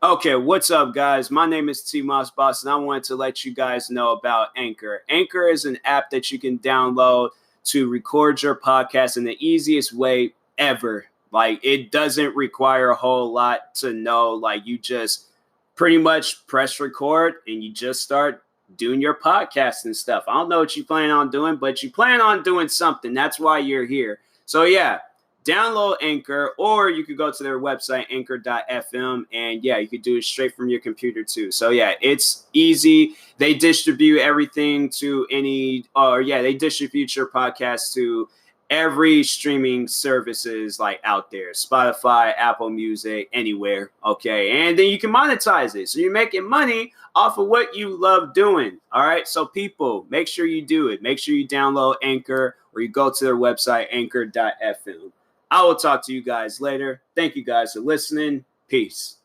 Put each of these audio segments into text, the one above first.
Okay, what's up, guys? My name is TMossBoss, and I wanted to let you guys know about Anchor. Anchor is an app that you can download to record your podcast in the easiest way ever. Like, it doesn't require a whole lot to know. Like, you just pretty much press record and you just start doing your podcast and stuff. I don't know what you plan on doing, but you plan on doing something. That's why you're here. So, yeah, download Anchor, or you could go to their website, anchor.fm, and yeah, you could do it straight from your computer too. So yeah, it's easy. They distribute everything to they distribute your podcast to every streaming services like out there, Spotify, Apple Music, anywhere. Okay, and then you can monetize it, so you're making money off of what you love doing. All right, so people, make sure you do it. Make sure you download Anchor, or you go to their website, anchor.fm. I will talk to you guys later. Thank you guys for listening. Peace.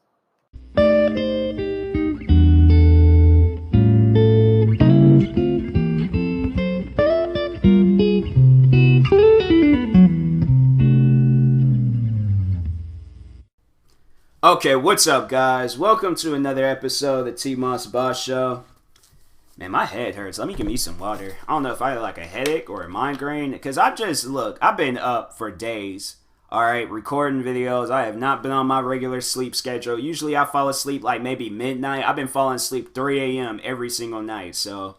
Okay, what's up, guys? Welcome to another episode of the TMossBoss Show. Man, my head hurts. Let me give me some water. I don't know if I have like a headache or a migraine, because I've been up for days, all right, recording videos. I have not been on my regular sleep schedule. Usually I fall asleep like maybe midnight. I've been falling asleep 3 a.m. every single night, so.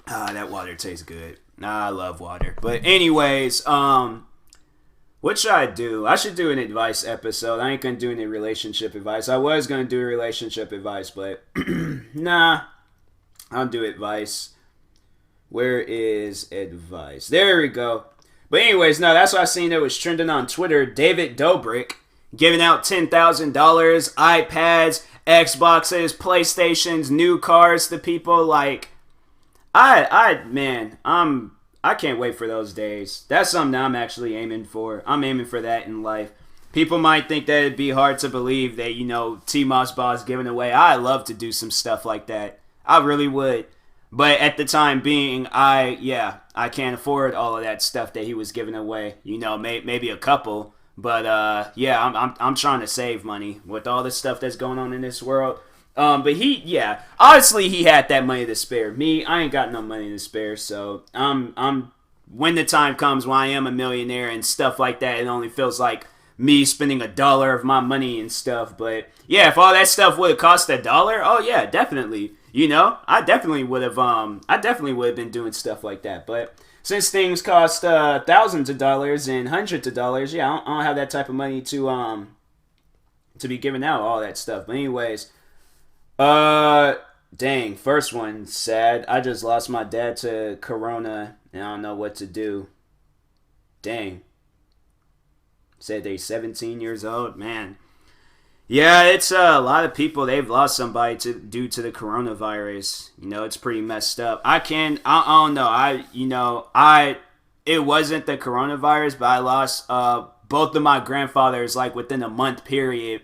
That water tastes good. I love water. But anyways, what should I do? I should do an advice episode. I ain't gonna do any relationship advice. I was gonna do relationship advice, but nah, I'll do advice. Where is advice? There we go. But anyways, no, that's what I seen that was trending on Twitter. David Dobrik giving out $10,000, iPads, Xboxes, PlayStations, new cars to people. Like, I can't wait for those days. That's something that I'm actually aiming for. I'm aiming for that in life. People might think that it'd be hard to believe that, TMossBoss giving away. I love to do some stuff like that. I really would. But at the time being, I can't afford all of that stuff that he was giving away. Maybe a couple. But I'm trying to save money with all the stuff that's going on in this world. But honestly, he had that money to spare. Me, I ain't got no money to spare, so I'm when the time comes when I am a millionaire and stuff like that, it only feels like me spending $1 of my money and stuff. But yeah, if all that stuff would have cost $1, oh yeah, definitely. I definitely would have been doing stuff like that. But since things cost thousands of dollars and hundreds of dollars, I don't have that type of money to be giving out all that stuff. But anyways. Dang, first one, sad. I just lost my dad to Corona, and I don't know what to do. Dang. Said they're 17 years old, man. Yeah, it's a lot of people, they've lost somebody due to the coronavirus. It's pretty messed up. I don't know. It wasn't the coronavirus, but I lost, both of my grandfathers, like, within a month period.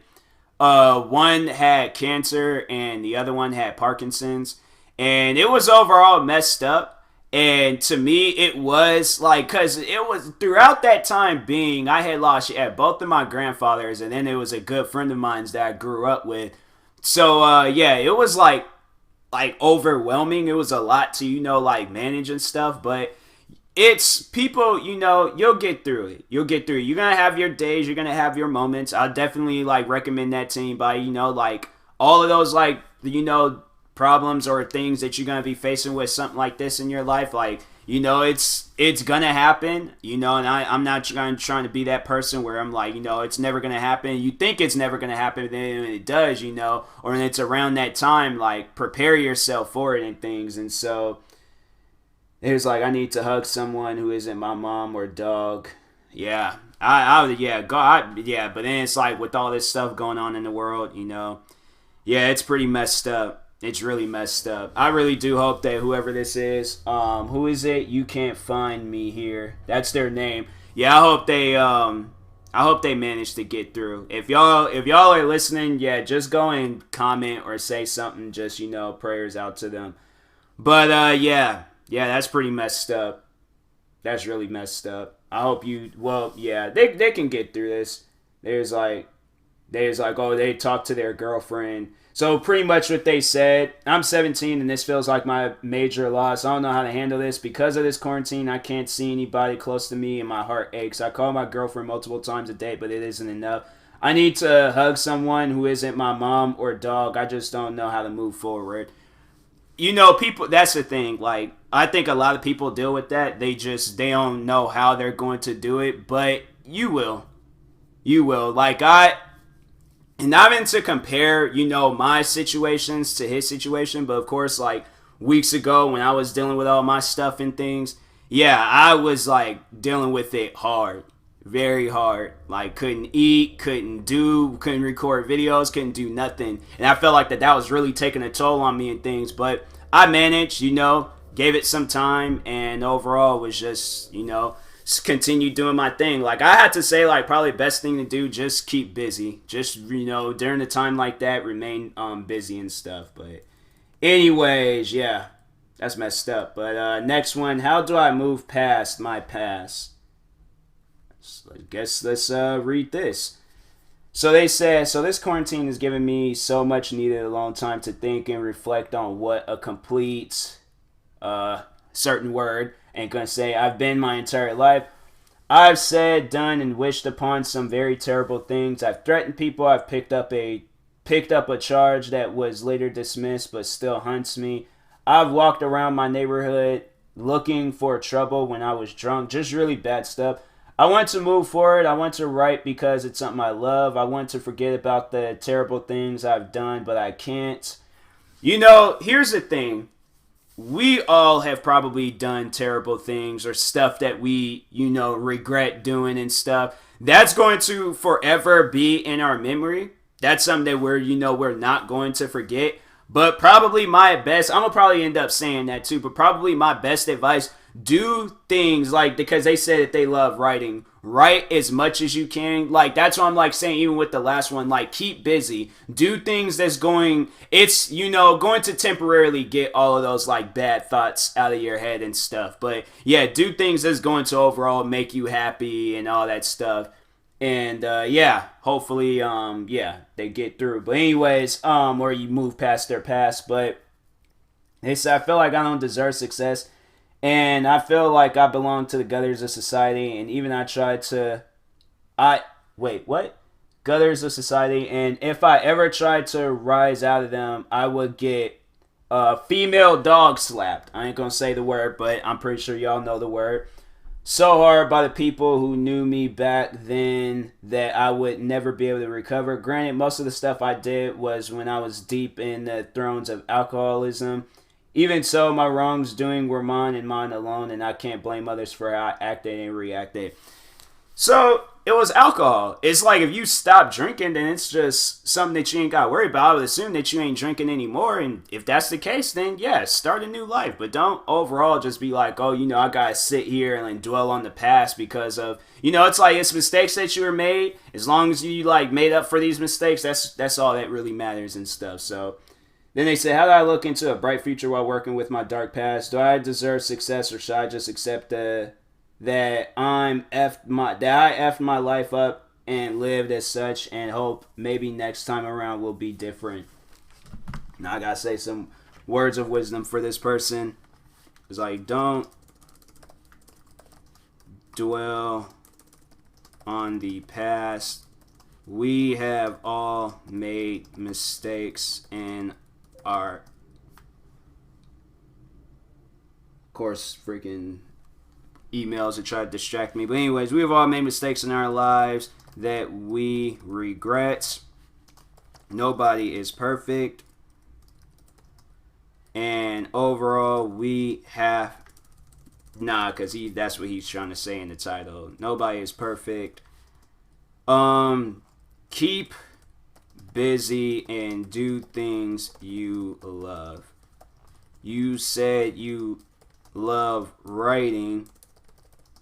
One had cancer and the other one had Parkinson's, and it was overall messed up. And to me, it was like, cause it was throughout that time being, I had lost both of my grandfathers, and then it was a good friend of mine that I grew up with. So it was like overwhelming. It was a lot to manage and stuff, but it's people, you'll get through it. You're gonna have your days, you're gonna have your moments. I'll definitely recommend that to anybody, all of those problems or things that you're gonna be facing with something like this in your life. It's gonna happen, and I'm not trying to be that person where I'm like, it's never gonna happen. You think it's never gonna happen, but then when it does, or when it's around that time, prepare yourself for it and things. And so it was like, I need to hug someone who isn't my mom or dog. Yeah. But then it's like with all this stuff going on in the world, yeah, it's pretty messed up. It's really messed up. I really do hope that whoever this is, who is it? You Can't Find Me Here. That's their name. Yeah, I hope they manage to get through. If y'all are listening, yeah, just go and comment or say something. Just prayers out to them. But yeah, that's pretty messed up. That's really messed up. I hope they can get through this. There's They was like, oh, they talked to their girlfriend. So pretty much what they said, I'm 17 and this feels like my major loss. I don't know how to handle this. Because of this quarantine, I can't see anybody close to me and my heart aches. I call my girlfriend multiple times a day, but it isn't enough. I need to hug someone who isn't my mom or dog. I just don't know how to move forward. You know, people, that's the thing. Like, I think a lot of people deal with that. They don't know how they're going to do it, but you will. You will. Like, and not even to compare, you know, my situations to his situation, but of course, like, weeks ago when I was dealing with all my stuff and things, yeah, I was, like, dealing with it hard. Very hard. Like, couldn't eat, couldn't record videos, couldn't do nothing. And I felt like that was really taking a toll on me and things, but I managed, you know, gave it some time, and overall was just, you know, continue doing my thing. Like, I had to say, like, probably the best thing to do, just keep busy. Just, you know, during a time like that, remain busy and stuff. But anyways, yeah, that's messed up. But next one, how do I move past my past? So I guess let's read this. So they said, so this quarantine has given me so much needed alone time to think and reflect on what a complete certain word ain't gonna say I've been my entire life. I've said, done, and wished upon some very terrible things. I've threatened people. I've picked up a charge that was later dismissed but still haunts me. I've walked around my neighborhood looking for trouble when I was drunk. Just really bad stuff. I want to move forward. I want to write because it's something I love. I want to forget about the terrible things I've done, but I can't. You know, here's the thing. We all have probably done terrible things or stuff that we, you know, regret doing and stuff. That's going to forever be in our memory. That's something that we're not going to forget. But probably my best, I'm going to probably end up saying that too, but probably my best advice, do things like, because they said that they love writing. Write as much as you can. Like, that's what I'm like saying, even with the last one, like, keep busy. Do things that's going to temporarily get all of those, like, bad thoughts out of your head and stuff. But yeah, do things that's going to overall make you happy and all that stuff. And yeah, hopefully, they get through. But anyways, or you move past their past. But they said, I feel like I don't deserve success. And I feel like I belong to the gutters of society, and even gutters of society, and if I ever tried to rise out of them, I would get female dog slapped. I ain't gonna say the word, but I'm pretty sure y'all know the word. So hard by the people who knew me back then that I would never be able to recover. Granted, most of the stuff I did was when I was deep in the throes of alcoholism. Even so, my wrongs doing were mine and mine alone, and I can't blame others for how I acted and reacted. So, it was alcohol. It's like if you stop drinking, then it's just something that you ain't got to worry about. I would assume that you ain't drinking anymore, and if that's the case, then yeah, start a new life. But don't overall just be like, oh, you know, I got to sit here and like, dwell on the past because of, you know, it's like it's mistakes that you were made. As long as you like made up for these mistakes, that's all that really matters and stuff. So, then they say, how do I look into a bright future while working with my dark past? Do I deserve success, or should I just accept that I effed my life up and lived as such, and hope maybe next time around will be different? Now I gotta say some words of wisdom for this person. It's like, don't dwell on the past. We have all made mistakes and are, of course, freaking emails that try to distract me. But anyways, we have all made mistakes in our lives that we regret. Nobody is perfect. And overall, we have, because that's what he's trying to say in the title. Nobody is perfect. Keep busy and do things you love. You said you love writing,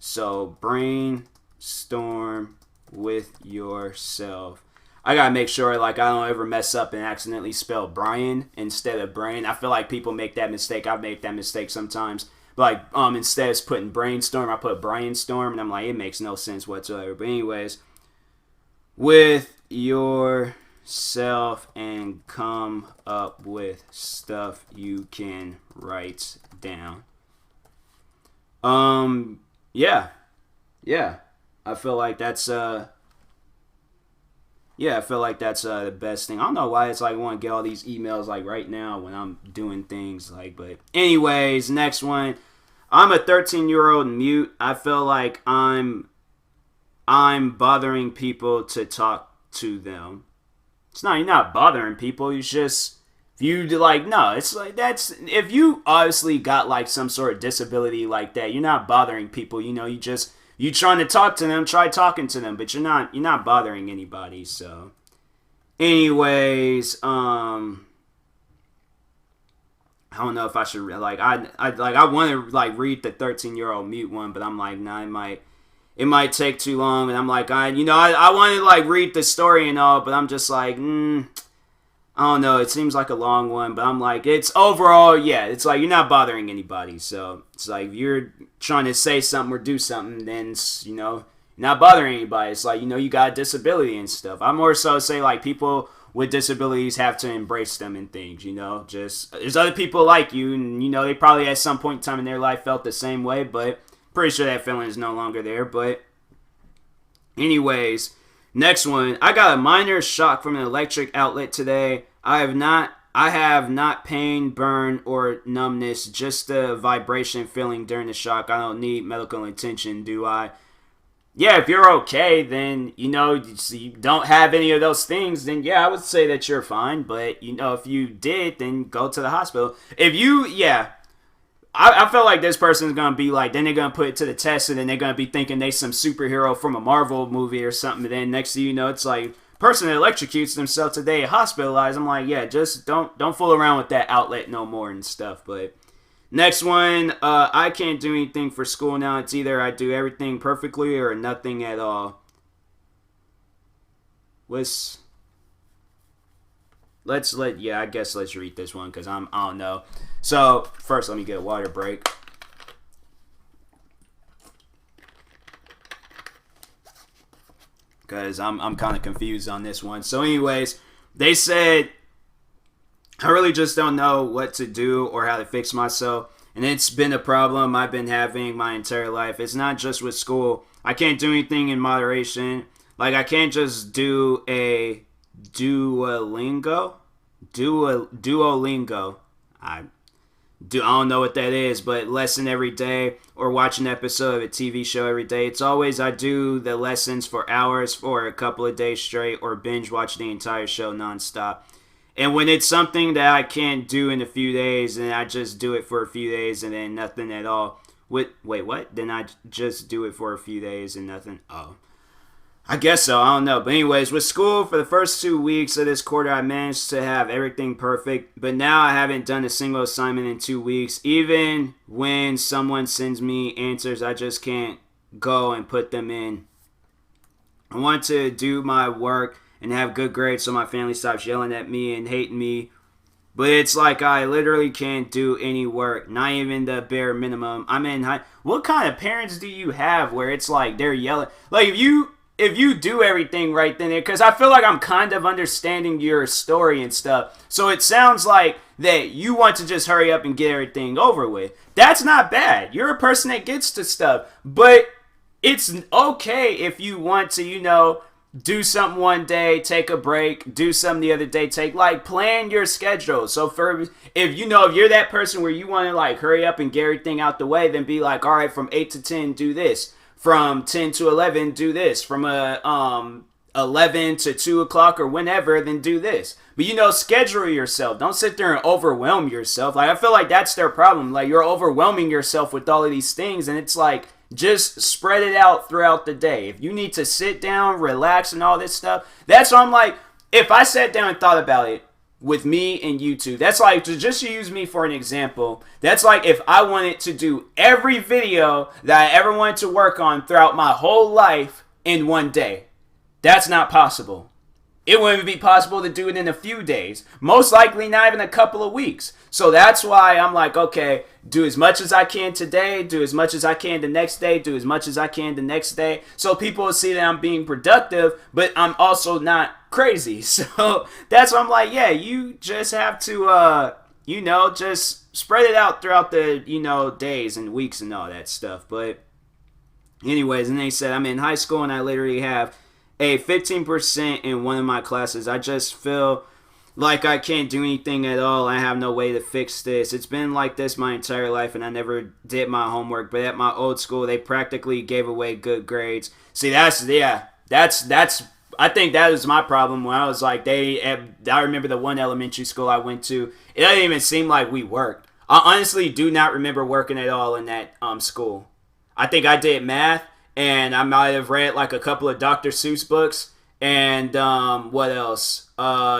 so brainstorm with yourself. I gotta make sure like I don't ever mess up and accidentally spell Brian instead of brain. I feel like people make that mistake. I've made that mistake sometimes. Like instead of putting brainstorm, I put Brianstorm, and I'm like, it makes no sense whatsoever. But anyways, with yourself and come up with stuff you can write down. Yeah. I feel like that's the best thing. I don't know why it's like I want to get all these emails like right now when I'm doing things like, but anyways, next one. I'm a 13-year-old mute. I feel like I'm bothering people to talk to them. You're not bothering people. It's just, if you like, no, it's like, if you obviously got like some sort of disability like that, you're not bothering people. You trying to talk to them, try talking to them, but you're not bothering anybody. So anyways, I don't know if I should like I want to like read the 13-year-old mute one, but I'm like, nah, it might take too long, and I'm like, I want to like read the story and all, but I'm just like, I don't know, it seems like a long one, but I'm like, it's overall, yeah, it's like you're not bothering anybody, so it's like if you're trying to say something or do something, then you're not bothering anybody. It's like, you got a disability and stuff. I more so say like people with disabilities have to embrace them and things, just there's other people like you, and they probably at some point in time in their life felt the same way, but pretty sure that feeling is no longer there. But anyways, next one. I got a minor shock from an electric outlet today. I have not pain, burn, or numbness, just the vibration feeling during the shock. I don't need medical attention, do I? Yeah, if you're okay, then, you don't have any of those things, then yeah, I would say that you're fine. But, if you did, then go to the hospital. I feel like this person's going to be like, then they're going to put it to the test, and then they're going to be thinking they some superhero from a Marvel movie or something. And then next thing you know, it's like, person that electrocutes themselves today hospitalized. I'm like, yeah, just don't fool around with that outlet no more and stuff. But next one, I can't do anything for school now. It's either I do everything perfectly or nothing at all. I guess let's read this one because I don't know. So first, let me get a water break. Because I'm kind of confused on this one. So anyways, they said, I really just don't know what to do or how to fix myself. And it's been a problem I've been having my entire life. It's not just with school. I can't do anything in moderation. Like, I can't just do a Duolingo. I don't know what that is, but lesson every day or watch an episode of a TV show every day. It's always I do the lessons for hours for a couple of days straight or binge watch the entire show nonstop. And when it's something that I can't do in a few days, then I just do it for a few days and then nothing at all. Wait, what? Then I just do it for a few days and nothing? Oh. I guess so, I don't know. But anyways, with school, for the first 2 weeks of this quarter, I managed to have everything perfect. But now I haven't done a single assignment in 2 weeks. Even when someone sends me answers, I just can't go and put them in. I want to do my work and have good grades so my family stops yelling at me and hating me. But it's like I literally can't do any work, not even the bare minimum. I'm in high... What kind of parents do you have where it's like they're yelling? Like, if you do everything right then, because I feel like I'm kind of understanding your story and stuff. So it sounds like that you want to just hurry up and get everything over with. That's not bad. You're a person that gets to stuff. But it's okay if you want to, do something one day, take a break, do something the other day, plan your schedule. So if you're that person where you want to hurry up and get everything out the way, then be like, all right, from 8 to 10, do this. From 10 to 11, do this. From 11 to 2 o'clock or whenever, then do this. But, schedule yourself. Don't sit there and overwhelm yourself. I feel like that's their problem. You're overwhelming yourself with all of these things, and it's just spread it out throughout the day. If you need to sit down, relax, and all this stuff, that's why I'm if I sat down and thought about it, with me and you two, that's just to use me for an example, that's if I wanted to do every video that I ever wanted to work on throughout my whole life in one day. That's not possible. It wouldn't be possible to do it in a few days. Most likely not even a couple of weeks. So that's why I'm okay, do as much as I can today, do as much as I can the next day, do as much as I can the next day. So people will see that I'm being productive, but I'm also not crazy. So that's why I'm like, yeah, you just have to, just spread it out throughout the, days and weeks and all that stuff. But anyways, and they said I'm in high school and I literally have a 15% in one of my classes. I just feel like I can't do anything at all. I have no way to fix this. It's been like this my entire life and I never did my homework. But at my old school, they practically gave away good grades. See, that's I think that was my problem when I was like, I remember the one elementary school I went to, it doesn't even seem like we worked. I honestly do not remember working at all in that school. I think I did math, and I might have read like a couple of Dr. Seuss books, and what else?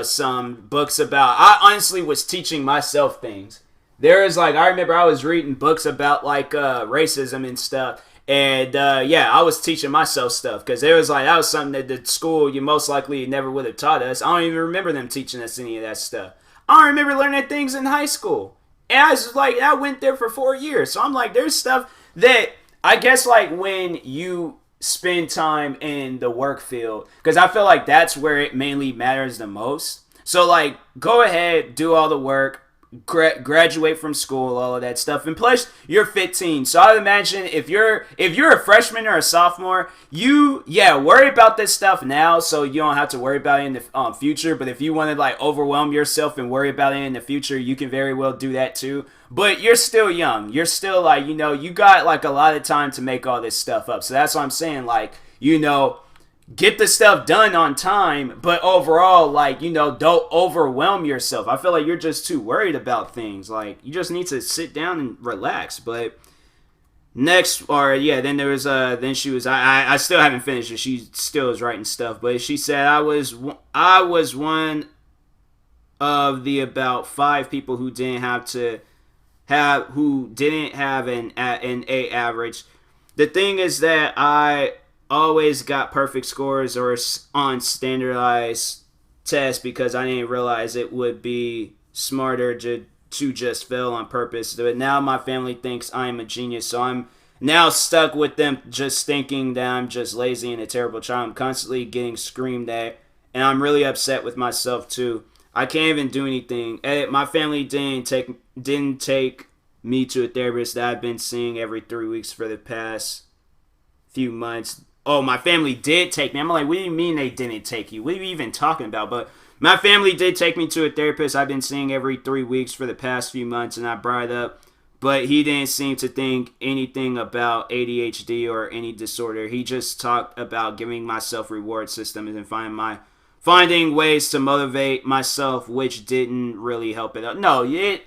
Some books about, I honestly was teaching myself things. I remember I was reading books about like racism and stuff. And I was teaching myself stuff because that was something that the school you most likely never would have taught us. I don't even remember them teaching us any of that stuff. I don't remember learning things in high school. And I was like, I went there for 4 years. So I'm like, there's stuff that I guess like when you spend time in the work field, because I feel like that's where it mainly matters the most. So like, go ahead, do all the work. Graduate from school, all of that stuff, and plus you're 15. So I would imagine if you're a freshman or a sophomore, worry about this stuff now, so you don't have to worry about it in the future. But if you want to like overwhelm yourself and worry about it in the future, you can very well do that too. But you're still young. You're still like you got like a lot of time to make all this stuff up. So that's what I'm saying. Like get the stuff done on time, but overall, like, don't overwhelm yourself. I feel like you're just too worried about things. Like, you just need to sit down and relax. But then there was, then she was, I still haven't finished it. She still is writing stuff, but she said, I was one of the about 5 people who didn't have an A average. The thing is that I always got perfect scores or on standardized tests because I didn't realize it would be smarter to just fail on purpose. But now my family thinks I am a genius, so I'm now stuck with them just thinking that I'm just lazy and a terrible child. I'm constantly getting screamed at, and I'm really upset with myself too. I can't even do anything. My family didn't take me to a therapist that I've been seeing every 3 weeks for the past few months. Oh, my family did take me. I'm like, what do you mean they didn't take you? What are you even talking about? But my family did take me to a therapist I've been seeing every 3 weeks for the past few months, and I brought it up. But he didn't seem to think anything about ADHD or any disorder. He just talked about giving myself reward systems and finding ways to motivate myself, which didn't really help it out. You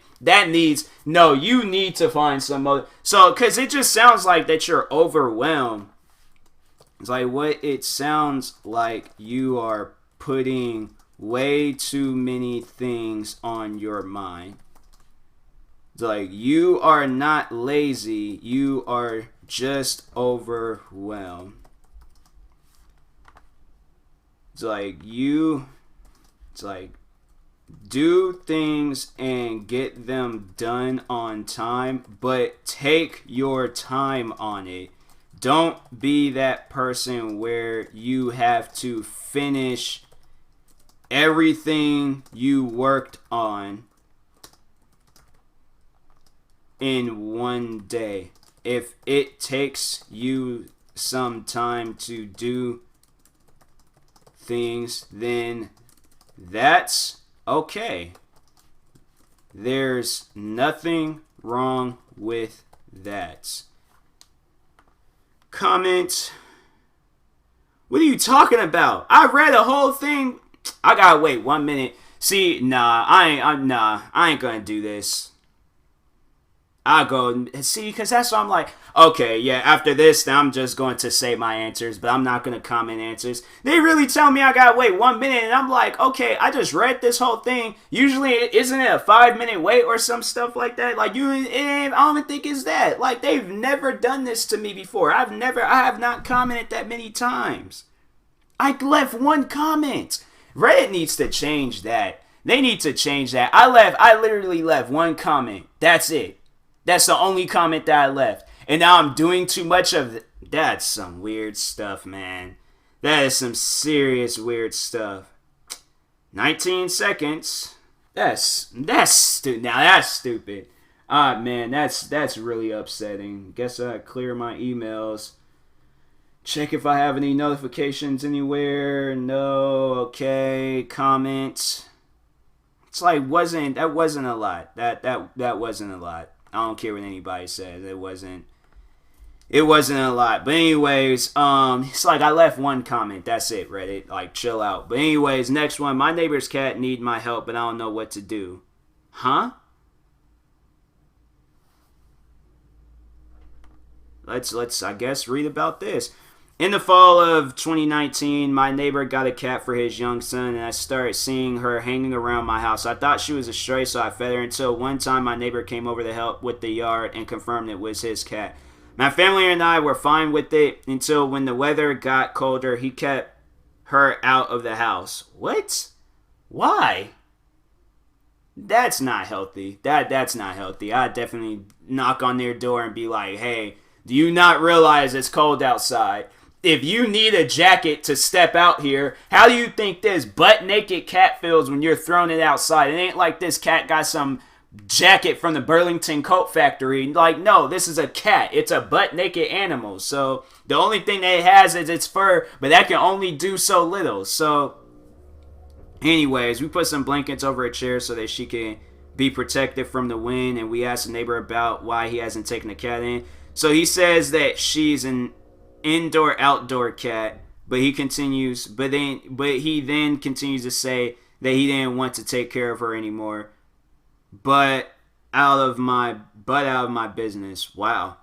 need to find some So, because it just sounds like that you're overwhelmed. It's like what it sounds like you are putting way too many things on your mind. It's like you are not lazy, you are just overwhelmed. It's like do things and get them done on time, but take your time on it. Don't be that person where you have to finish everything you worked on in one day. If it takes you some time to do things, then that's okay. There's nothing wrong with that. Comment. What are you talking about? I read a whole thing. I gotta wait 1 minute. See, I ain't gonna do this. I'll go see, because that's what I'm like, okay, yeah, after this, then I'm just going to say my answers, but I'm not going to comment answers. They really tell me I got to wait 1 minute, and I'm like, okay, I just read this whole thing. Usually, isn't it a 5-minute wait or some stuff like that? Like, I don't even think it's that. Like, they've never done this to me before. I have not commented that many times. I left one comment. Reddit needs to change that. They need to change that. I literally left one comment. That's it. That's the only comment that I left. And now I'm doing too much of it. That's some weird stuff, man. That is some serious weird stuff. 19 seconds. Now that's stupid. Man, that's really upsetting. Guess I clear my emails. Check if I have any notifications anywhere. No. Okay. Comments. It's like that wasn't a lot. That wasn't a lot. I don't care what anybody says. It wasn't a lot. But anyways, it's like I left one comment. That's it, Reddit. Like, chill out. But anyways, next one. My neighbor's cat need my help, but I don't know what to do. Huh? Let's I guess read about this. In the fall of 2019, my neighbor got a cat for his young son, and I started seeing her hanging around my house. I thought she was a stray, so I fed her until one time my neighbor came over to help with the yard and confirmed it was his cat. My family and I were fine with it until when the weather got colder, he kept her out of the house. What? Why? That's not healthy. That's not healthy. I'd definitely knock on their door and be like, hey, do you not realize it's cold outside? If you need a jacket to step out here, how do you think this butt naked cat feels when you're throwing it outside? It ain't like this cat got some jacket from the Burlington Coat Factory. Like, no, this is a cat. It's a butt naked animal. So the only thing that it has is its fur, but that can only do so little. So anyways, we put some blankets over a chair so that she can be protected from the wind, and we asked the neighbor about why he hasn't taken the cat in. So he says that she's an indoor-outdoor cat, but he then continues to say that he didn't want to take care of her anymore. But out of my business. Wow.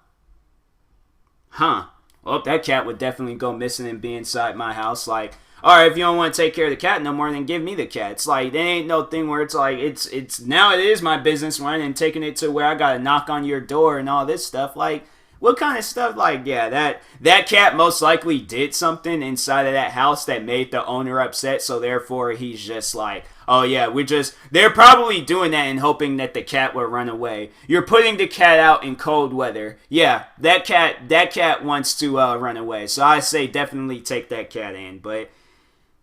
Huh. Well, that cat would definitely go missing and be inside my house. Like, all right, if you don't want to take care of the cat no more, then give me the cat. It's like, there ain't no thing where it's like, it's now it is my business one and taking it to where I got to knock on your door and all this stuff. Like, what kind of stuff? Like, yeah, that cat most likely did something inside of that house that made the owner upset. So therefore, he's just like, oh yeah, they're probably doing that and hoping that the cat will run away. You're putting the cat out in cold weather. Yeah, that cat wants to run away. So I say definitely take that cat in. But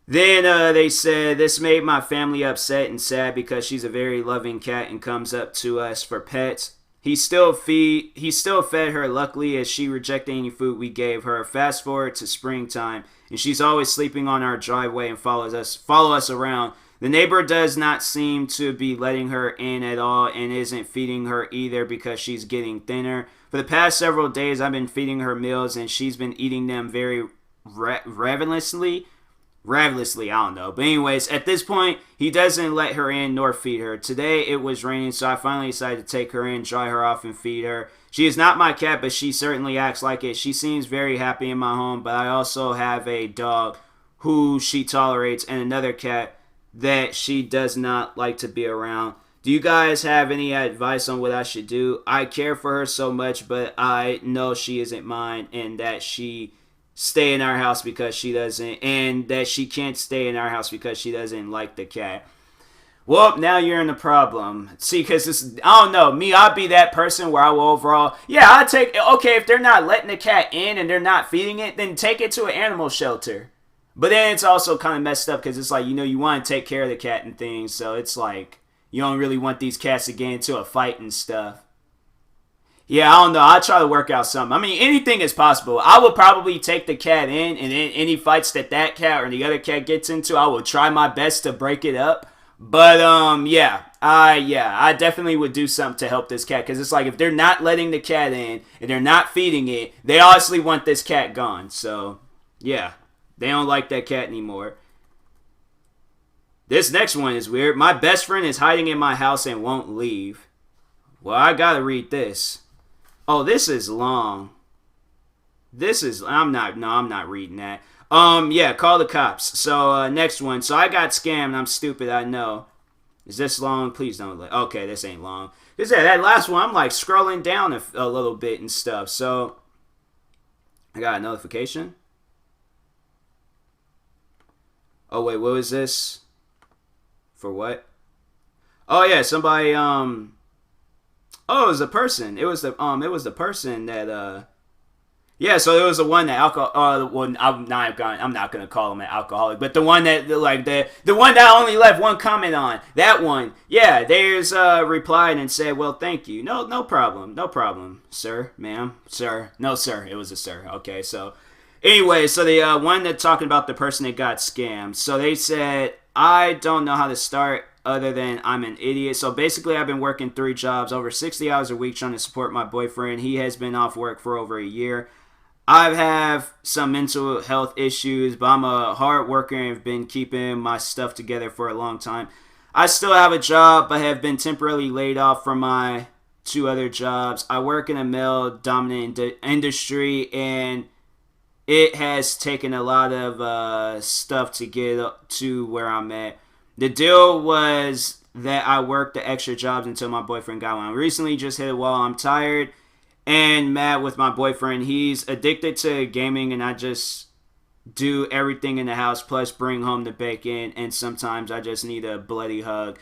then they said this made my family upset and sad because she's a very loving cat and comes up to us for pets. He still fed her, luckily, as she rejected any food we gave her. Fast forward to springtime, and she's always sleeping on our driveway and follow us around. The neighbor does not seem to be letting her in at all and isn't feeding her either because she's getting thinner. For the past several days, I've been feeding her meals, and she's been eating them very ravenously, I don't know. But anyways, at this point, he doesn't let her in nor feed her. Today, it was raining, so I finally decided to take her in, dry her off, and feed her. She is not my cat, but she certainly acts like it. She seems very happy in my home, but I also have a dog who she tolerates and another cat that she does not like to be around. Do you guys have any advice on what I should do? I care for her so much, but I know she isn't mine and that she stay in our house because she doesn't, and that she can't stay in our house because she doesn't like the cat. Well, now you're in the problem. See, because this, I don't know, me, I'll be that person where I will overall, yeah, okay, if they're not letting the cat in and they're not feeding it, then take it to an animal shelter. But then it's also kind of messed up because it's like, you want to take care of the cat and things, so it's like, you don't really want these cats to get into a fight and stuff. Yeah, I don't know. I'll try to work out something. I mean, anything is possible. I will probably take the cat in, and in any fights that cat or the other cat gets into, I will try my best to break it up. But, I definitely would do something to help this cat. Because it's like, if they're not letting the cat in, and they're not feeding it, they obviously want this cat gone. So, yeah, they don't like that cat anymore. This next one is weird. My best friend is hiding in my house and won't leave. Well, I gotta read this. Oh, this is long. I'm not reading that. Yeah, call the cops. So, next one. So, I got scammed. I'm stupid, I know. Is this long? Please don't. Okay, this ain't long. That last one, I'm like scrolling down a little bit and stuff. So, I got a notification. Oh, wait, what was this? For what? Oh, yeah, somebody, Oh, it was a person. It was the person that, Yeah, so it was the one that alcohol. Well, I'm not gonna call him an alcoholic, but the one that like the one that I only left one comment on. That one, yeah. There's replied and said, "Well, thank you. No problem, no problem, sir, ma'am, sir. No, sir. It was a sir. Okay, so anyway, so the one that talking about the person that got scammed. So they said, I don't know how to start other than I'm an idiot. So basically, I've been working 3 jobs, over 60 hours a week, trying to support my boyfriend. He has been off work for over a year. I have some mental health issues, but I'm a hard worker and have been keeping my stuff together for a long time. I still have a job, but have been temporarily laid off from my 2 other jobs. I work in a male-dominant industry, and it has taken a lot of stuff to get to where I'm at. The deal was that I worked the extra jobs until my boyfriend got one. I recently just hit a wall. I'm tired and mad with my boyfriend. He's addicted to gaming, and I just do everything in the house, plus bring home the bacon, and sometimes I just need a bloody hug.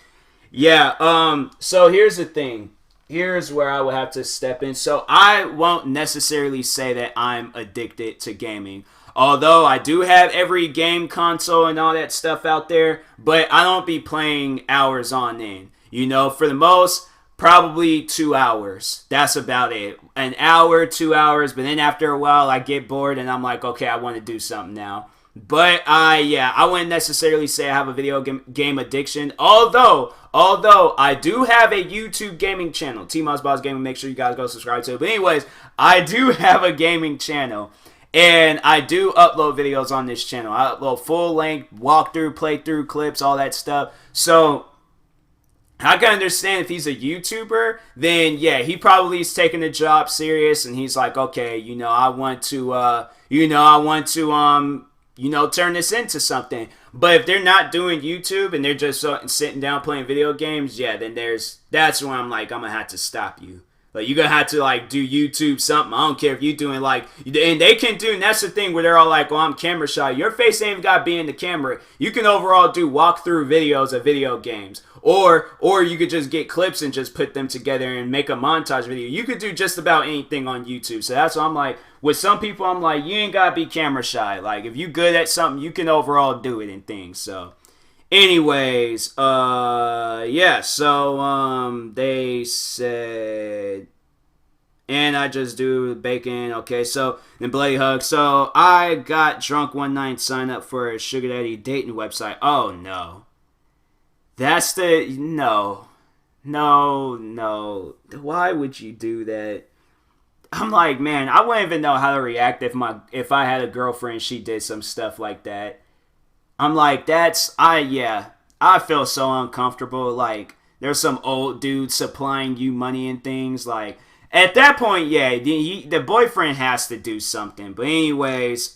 Yeah, so here's the thing. Here's where I would have to step in. So I won't necessarily say that I'm addicted to gaming. Although I do have every game console and all that stuff out there, but I don't be playing hours on end. You know, for the most, probably 2 hours. That's about it. An hour, 2 hours, but then after a while I get bored and I'm like, okay, I want to do something now. But I wouldn't necessarily say I have a video game addiction. Although I do have a YouTube gaming channel, TMossBoss Gaming. Make sure you guys go subscribe to it. But anyways, I do have a gaming channel, and I do upload videos on this channel. I upload full length walkthrough, playthrough clips, all that stuff. So I can understand if he's a YouTuber, then yeah, he probably is taking the job serious, and he's like, okay, I want to turn this into something. But if they're not doing YouTube and they're just sitting down playing video games, yeah, then that's when I'm like, I'm gonna have to stop you. Like, you're gonna have to like do YouTube something. I don't care if you're doing like, and they can do, and that's the thing where they're all like, well, I'm camera shy. Your face ain't even gotta be in the camera. You can overall do walkthrough videos of video games. Or you could just get clips and just put them together and make a montage video. You could do just about anything on YouTube. So that's what I'm like. With some people, I'm like, you ain't gotta be camera shy. Like, if you good at something, you can overall do it and things. So anyways, yeah, so they said, and I just do bacon. Okay, so then bloody hug. So I got drunk one night, signed up for a sugar daddy dating website. Oh no. That's no. Why would you do that? I'm like, man, I wouldn't even know how to react if I had a girlfriend, she did some stuff like that. I'm like, I feel so uncomfortable. Like, there's some old dude supplying you money and things. Like, at that point, yeah, the boyfriend has to do something. But anyways,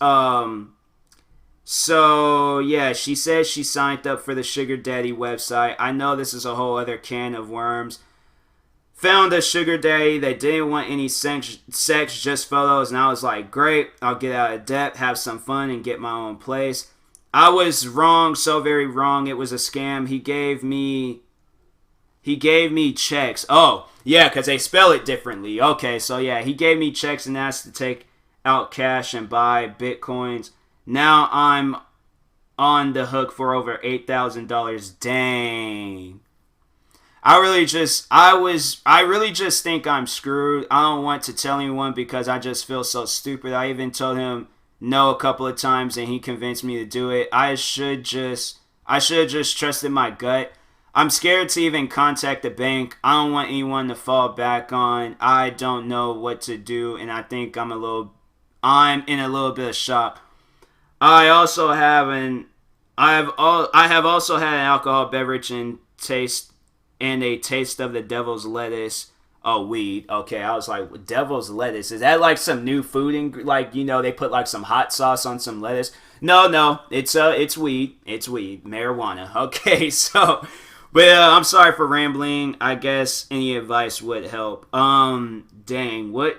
so, yeah, she says she signed up for the sugar daddy website. I know this is a whole other can of worms. Found a sugar daddy that didn't want any sex, just photos. And I was like, great, I'll get out of debt, have some fun, and get my own place. I was wrong, so very wrong. It was a scam. He gave me checks. Oh, yeah, because they spell it differently. Okay, so, yeah, he gave me checks and asked to take out cash and buy Bitcoins. Now I'm on the hook for over $8,000. Dang. I really just think I'm screwed. I don't want to tell anyone because I just feel so stupid. I even told him no a couple of times and he convinced me to do it. I should have just trusted my gut. I'm scared to even contact the bank. I don't want anyone to fall back on. I don't know what to do, and I think I'm in a little bit of shock. I have also had an alcohol beverage and a taste of the devil's lettuce. Oh, weed. Okay, I was like, devil's lettuce. Is that like some new food? They put like some hot sauce on some lettuce. No, it's weed. It's weed, marijuana. Okay, so, but I'm sorry for rambling. I guess any advice would help. Dang, what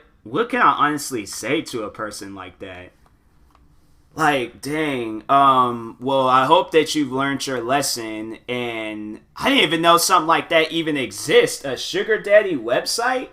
can I honestly say to a person like that? Like, dang, well, I hope that you've learned your lesson, and I didn't even know something like that even exists, a sugar daddy website,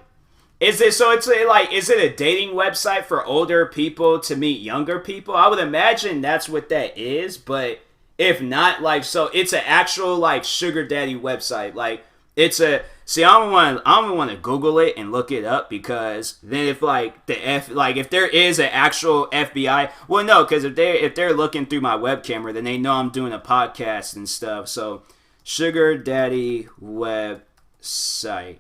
Is it so? It's like, is it a dating website for older people to meet younger people? I would imagine that's what that is, but if not, like, so it's an actual like sugar daddy website. Like, it's a see. I don't want to Google it and look it up because then if like if there is an actual FBI, well, no, because if they're looking through my web camera, then they know I'm doing a podcast and stuff. So, sugar daddy website.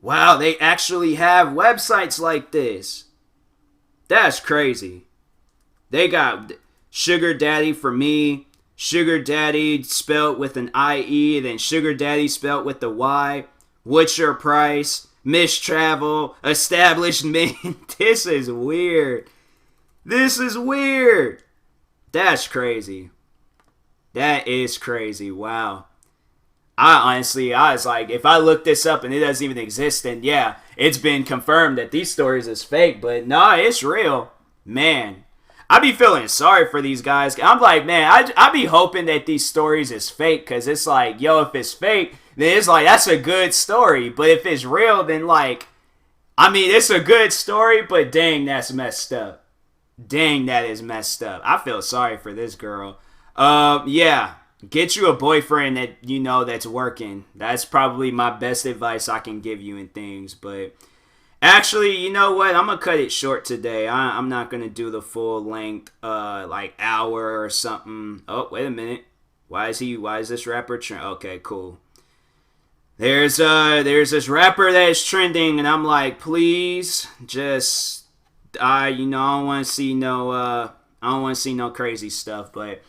Wow, they actually have websites like this. That's crazy. They got Sugar Daddy for me, Sugar Daddy spelled with an IE, then Sugar Daddy spelled with the Y, What's Your Price, Miss Travel, Established Men. This is weird. This is weird. That's crazy. That is crazy. Wow. I was like, if I look this up and it doesn't even exist, then yeah, it's been confirmed that these stories is fake. But nah, it's real. Man, I be feeling sorry for these guys. I'm like, man, I be hoping that these stories is fake because it's like, yo, if it's fake, then it's like, that's a good story. But if it's real, then like, I mean, it's a good story, but dang, that's messed up. Dang, that is messed up. I feel sorry for this girl. Yeah. Get you a boyfriend that you know that's working. That's probably my best advice I can give you in things. But actually, you know what? I'm gonna cut it short today. I'm not gonna do the full length, like hour or something. Oh, wait a minute. Why is this rapper okay, cool. There's this rapper that's trending, and I'm like, please, just, I don't want to see no crazy stuff, but.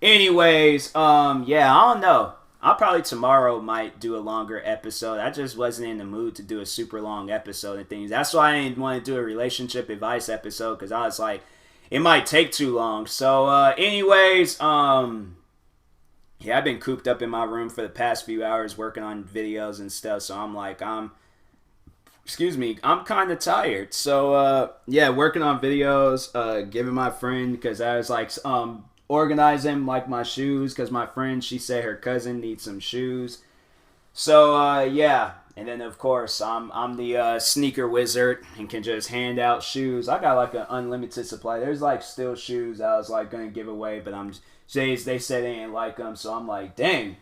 Anyways, yeah, I don't know. I'll probably tomorrow might do a longer episode. I just wasn't in the mood to do a super long episode and things. That's why I didn't want to do a relationship advice episode because I was like, it might take too long. So, anyways, yeah, I've been cooped up in my room for the past few hours working on videos and stuff. So I'm like, I'm kind of tired. So, yeah, working on videos, giving my friend because I was like, organizing like my shoes because my friend, she said her cousin needs some shoes. So yeah, and then of course I'm the sneaker wizard and can just hand out shoes. I got like an unlimited supply. There's like still shoes I was like gonna give away, but they said they ain't like them, so I'm like, dang,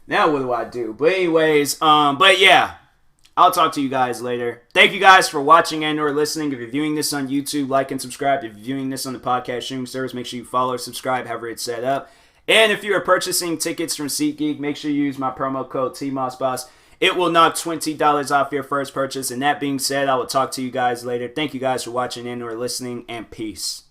now what do I do? But anyways, but yeah, I'll talk to you guys later. Thank you guys for watching and or listening. If you're viewing this on YouTube, like and subscribe. If you're viewing this on the podcast streaming service, make sure you follow or subscribe, however it's set up. And if you are purchasing tickets from SeatGeek, make sure you use my promo code TMossBoss. It will knock $20 off your first purchase. And that being said, I will talk to you guys later. Thank you guys for watching and or listening, and peace.